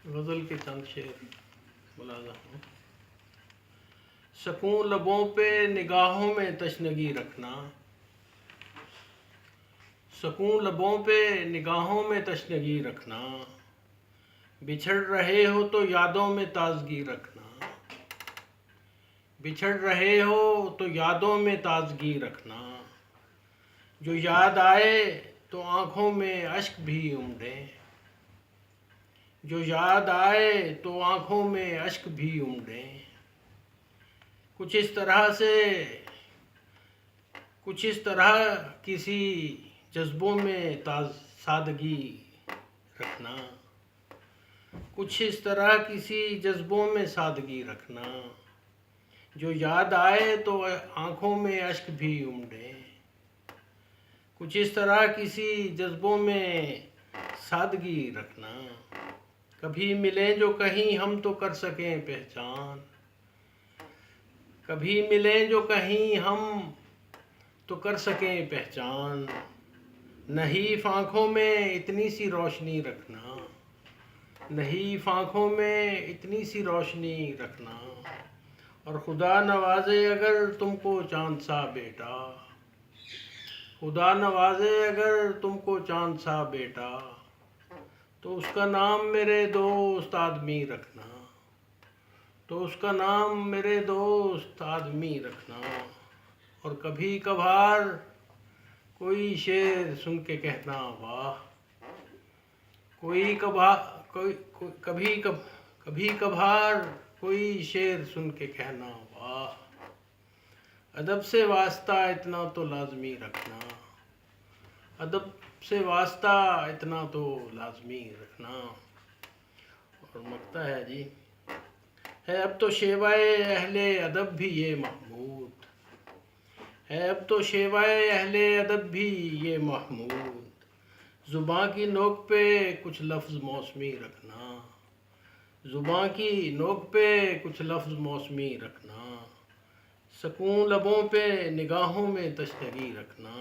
غزل کے چند شعر ملاحظہ ہوں۔ سکون لبوں پہ نگاہوں میں تشنگی رکھنا، سکون لبوں پہ نگاہوں میں تشنگی رکھنا، بچھڑ رہے ہو تو یادوں میں تازگی رکھنا، بچھڑ رہے ہو تو یادوں میں تازگی رکھنا، جو یاد آئے تو آنکھوں میں اشک بھی امڑیں، جو یاد آئے تو آنکھوں میں اشک بھی امڑیں، کچھ اس طرح کسی جذبوں میں سادگی رکھنا، کچھ اس طرح کسی جذبوں میں سادگی رکھنا، جو یاد آئے تو آنکھوں میں اشک بھی امڑیں، کچھ اس طرح کسی جذبوں میں سادگی رکھنا، کبھی ملیں جو کہیں ہم تو کر سکیں پہچان، کبھی ملیں جو کہیں ہم تو کر سکیں پہچان، نحیف آنکھوں میں اتنی سی روشنی رکھنا، نحیف آنکھوں میں اتنی سی روشنی رکھنا، اور خدا نوازے اگر تم کو چاند سا بیٹا، خدا نوازے اگر تم کو چاند سا بیٹا، تو اس کا نام میرے دوست آدمی رکھنا، تو اس کا نام میرے دوست آدمی رکھنا، اور کبھی کبھار کوئی شعر سن کے کہنا واہ، کبھی کبھار کوئی شعر سن کے کہنا واہ، ادب سے واسطہ اتنا تو لازمی رکھنا، ادب سے واسطہ اتنا تو لازمی رکھنا۔ اور مکتا ہے جی، ہے اب تو شیوائے اہل ادب بھی یہ محمود، ہے اب تو شیوائے اہل ادب بھی یہ محمود، زباں کی نوک پہ کچھ لفظ موسمی رکھنا، زباں کی نوک پہ کچھ لفظ موسمی رکھنا، سکون لبوں پہ نگاہوں میں تشنگی رکھنا،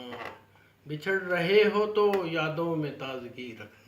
بچھڑ رہے ہو تو یادوں میں تازگی رکھنا۔